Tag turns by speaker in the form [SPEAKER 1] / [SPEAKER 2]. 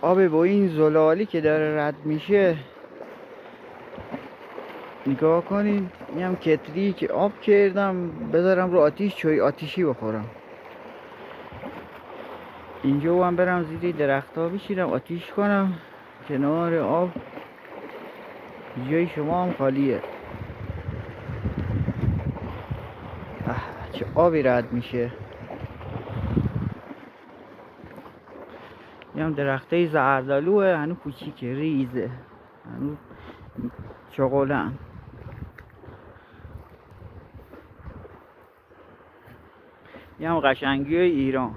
[SPEAKER 1] آب با این زلالی که داره رد میشه نگاه کنین. این هم کتری که آب کردم بذارم رو آتیش چای آتیشی بخورم. اینجا هم برم زیر درخت ها بشیرم آتیش کنم کنار آب. جای شما هم خالیه. چه آبی رد میشه. این هم درخته زردالوه، هنو کوچیکه ریزه، هنو چغلن. این هم قشنگی ایران.